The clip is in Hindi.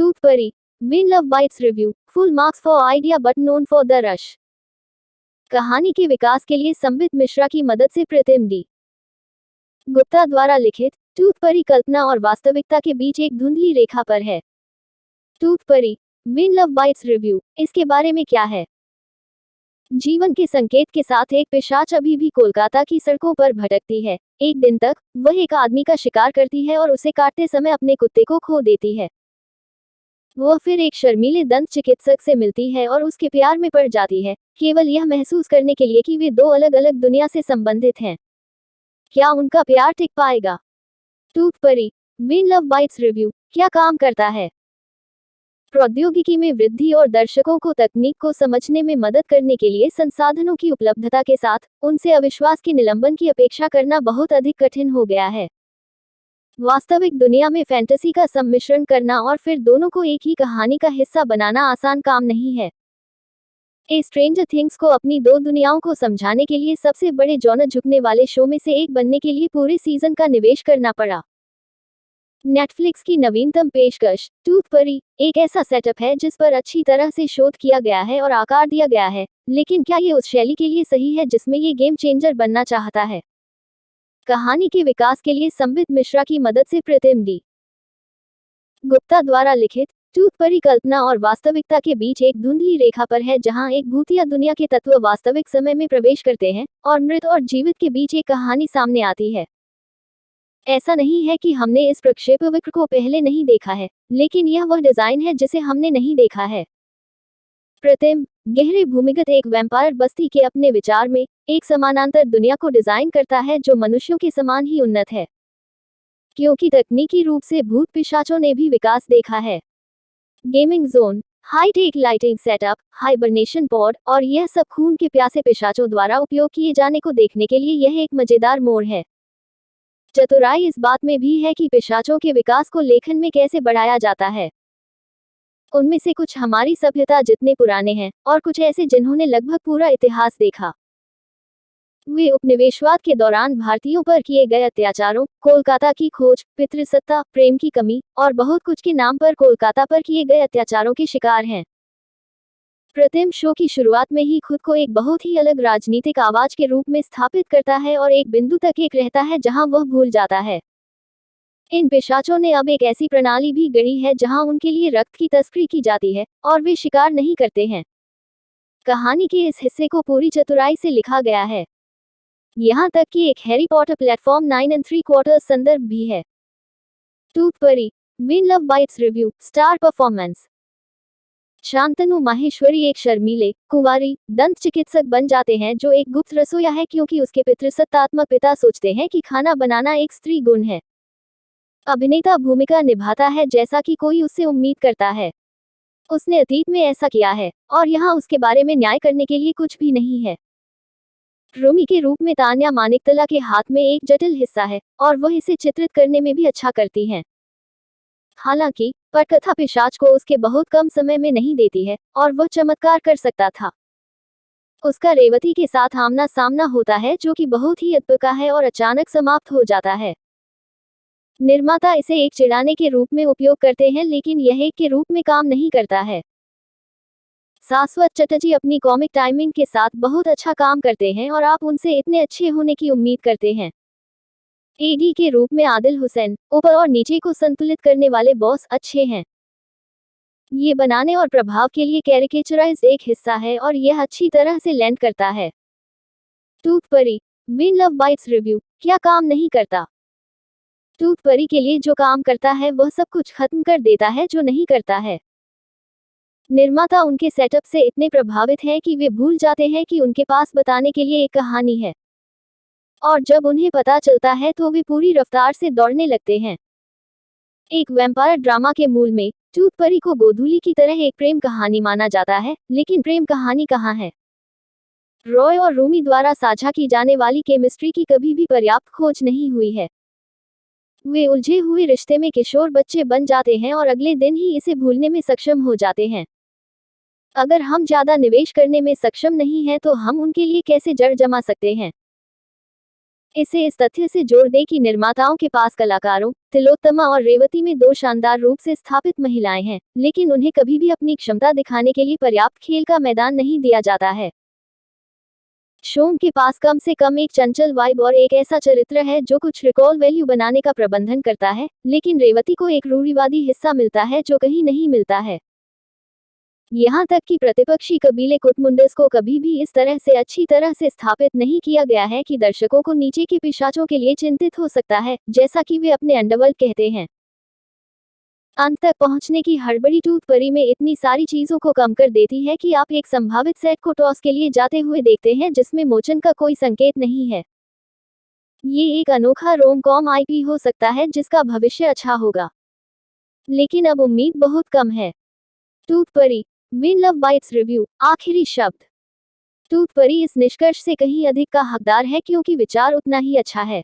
टूथ परी, win love bites review, full marks for idea but known for the rush. कहानी के विकास के लिए संबित मिश्रा की मदद से प्रतिम डी गुप्ता द्वारा लिखित टूथ परी कल्पना और वास्तविकता के बीच एक धुंधली रेखा पर है। टूथ परी, विन लव बाइट्स रिव्यू, इसके बारे में क्या है? जीवन के संकेत के साथ एक पिशाच अभी भी कोलकाता की सड़कों पर भटकती है। एक दिन तक वह एक आदमी का शिकार करती है और उसे काटते समय अपने कुत्ते को खो देती है। वह फिर एक शर्मीले दंत चिकित्सक से मिलती है और उसके प्यार में पड़ जाती है, केवल यह महसूस करने के लिए कि वे दो अलग अलग दुनिया से संबंधित हैं। क्या उनका प्यार टिक पाएगा? टूथ परी, विन लव बाइट्स रिव्यू क्या काम करता है? प्रौद्योगिकी में वृद्धि और दर्शकों को तकनीक को समझने में मदद करने के लिए संसाधनों की उपलब्धता के साथ उनसे अविश्वास के निलंबन की अपेक्षा करना बहुत अधिक कठिन हो गया है। वास्तविक दुनिया में फैंटेसी का सम्मिश्रण करना और फिर दोनों को एक ही कहानी का हिस्सा बनाना आसान काम नहीं है। ए स्ट्रेंजर थिंग्स को अपनी दो दुनियाओं को समझाने के लिए सबसे बड़े जॉनर झुकने वाले शो में से एक बनने के लिए पूरे सीजन का निवेश करना पड़ा। नेटफ्लिक्स की नवीनतम पेशकश टूथ परी एक ऐसा सेटअप है जिस पर अच्छी तरह से शोध किया गया है और आकार दिया गया है, लेकिन क्या ये उस शैली के लिए सही है जिसमें ये गेम चेंजर बनना चाहता है? कहानी के विकास के लिए संबित मिश्रा की मदद से प्रतिम डी गुप्ता द्वारा लिखित टूथ परी कल्पना और वास्तविकता के बीच एक धुंधली रेखा पर है, जहां एक भूतिया दुनिया के तत्व वास्तविक समय में प्रवेश करते हैं और मृत और जीवित के बीच एक कहानी सामने आती है। ऐसा नहीं है कि हमने इस प्रक्षेपवक्र को पहले नहीं देखा है, लेकिन यह वह डिजाइन है जिसे हमने नहीं देखा है। प्रतिम गहरे भूमिगत एक वैम्पायर बस्ती के अपने विचार में एक समानांतर दुनिया को डिजाइन करता है जो मनुष्यों के समान ही उन्नत है, क्योंकि तकनीकी रूप से भूत पिशाचों ने भी विकास देखा है। Gaming zone, high-tech lighting setup, hibernation pod और यह सब खून के प्यासे पिशाचों द्वारा उपयोग किए जाने को देखने के लिए यह एक मजेदार मोड़ है। चतुराई इस बात में भी है कि पिशाचों के विकास को लेखन में कैसे बढ़ाया जाता है। उनमें से कुछ हमारी सभ्यता जितने पुराने हैं और कुछ ऐसे जिन्होंने लगभग पूरा इतिहास देखा। वे उपनिवेशवाद के दौरान भारतीयों पर किए गए अत्याचारों, कोलकाता की खोज, पितृसत्ता, प्रेम की कमी और बहुत कुछ के नाम पर कोलकाता पर किए गए अत्याचारों के शिकार हैं। प्रतिम शो की शुरुआत में ही खुद को एक बहुत ही अलग राजनीतिक आवाज के रूप में स्थापित करता है और एक बिंदु तक एक रहता है जहां वह भूल जाता है। इन पिशाचों ने अब एक ऐसी प्रणाली भी गढ़ी है जहां उनके लिए रक्त की तस्करी की जाती है और वे शिकार नहीं करते हैं। कहानी के इस हिस्से को पूरी चतुराई से लिखा गया है, यहाँ तक कि एक हैरी पॉटर प्लेटफॉर्म 9 3/4 संदर्भ भी है। टूथ परी, win love bites review star performance. Shantanu Maheshwari एक शर्मीले, कुंवारी, दंत चिकित्सक बन जाते हैं जो एक गुप्त रसोइया है क्योंकि उसके पितृसत्तात्मक पिता सोचते हैं कि खाना बनाना एक स्त्री गुण है। अभिनेता भूमिका निभाता है जैसा कि कोई उससे उम्मीद करता है। उसने अतीत में ऐसा किया है और यहाँ उसके बारे में न्याय करने के लिए कुछ भी नहीं है। रोमी के रूप में तान्या मानिकतला के हाथ में एक जटिल हिस्सा है और वह इसे चित्रित करने में भी अच्छा करती हैं। हालांकि पटकथा पिशाच को उसके बहुत कम समय में नहीं देती है और वह चमत्कार कर सकता था। उसका रेवती के साथ आमना सामना होता है जो कि बहुत ही अद्भुत है और अचानक समाप्त हो जाता है। निर्माता इसे एक चिढ़ाने के रूप में उपयोग करते हैं, लेकिन यह एक के रूप में काम नहीं करता है। शाश्वत चटर्जी अपनी कॉमिक टाइमिंग के साथ बहुत अच्छा काम करते हैं और आप उनसे इतने अच्छे होने की उम्मीद करते हैं। एडी के रूप में आदिल हुसैन ऊपर और नीचे को संतुलित करने वाले बॉस अच्छे हैं। ये बनाने और प्रभाव के लिए कैरिकेचराइज एक हिस्सा है और यह अच्छी तरह से लैंड करता है। टूथ परी, विन लव बाइट्स रिव्यू क्या काम नहीं करता? टूथ परी के लिए जो काम करता है वह सब कुछ खत्म कर देता है जो नहीं करता है। निर्माता उनके सेटअप से इतने प्रभावित हैं कि वे भूल जाते हैं कि उनके पास बताने के लिए एक कहानी है, और जब उन्हें पता चलता है तो वे पूरी रफ्तार से दौड़ने लगते हैं। एक वैम्पायर ड्रामा के मूल में टूथ परी को गोधूली की तरह एक प्रेम कहानी माना जाता है, लेकिन प्रेम कहानी कहाँ है? रॉय और रूमी द्वारा साझा की जाने वाली केमिस्ट्री की कभी भी पर्याप्त खोज नहीं हुई है। वे उलझे हुए रिश्ते में किशोर बच्चे बन जाते हैं और अगले दिन ही इसे भूलने में सक्षम हो जाते हैं। अगर हम ज्यादा निवेश करने में सक्षम नहीं हैं तो हम उनके लिए कैसे जड़ जमा सकते हैं? इसे इस तथ्य से जोड़ दें कि निर्माताओं के पास कलाकारों तिलोत्तमा और रेवती में दो शानदार रूप से स्थापित महिलाएं हैं, लेकिन उन्हें कभी भी अपनी क्षमता दिखाने के लिए पर्याप्त खेल का मैदान नहीं दिया जाता है। शोम के पास कम से कम एक चंचल वाइब और एक ऐसा चरित्र है जो कुछ रिकॉल वैल्यू बनाने का प्रबंधन करता है, लेकिन रेवती को एक रूढ़िवादी हिस्सा मिलता है जो कहीं नहीं मिलता है। यहाँ तक कि प्रतिपक्षी कबीले कुटमुंडस को कभी भी इस तरह से अच्छी तरह से स्थापित नहीं किया गया है कि दर्शकों को नीचे के पिशाचों के लिए चिंतित हो सकता है, जैसा कि वे अपने अंडरवर्ल्ड कहते हैं। अंत तक पहुंचने की हड़बड़ी टूथ परी में इतनी सारी चीजों को कम कर देती है कि आप एक संभावित सेट को टॉस के लिए जाते हुए देखते हैं जिसमें मोचन का कोई संकेत नहीं है। ये एक अनोखा रोम कॉम आईपी हो सकता है जिसका भविष्य अच्छा होगा, लेकिन अब उम्मीद बहुत कम है। टूथ परी व्हेन लव बाइट्स रिव्यू आखिरी शब्द। टूथ परी इस निष्कर्ष से कहीं अधिक का हकदार है क्योंकि विचार उतना ही अच्छा है।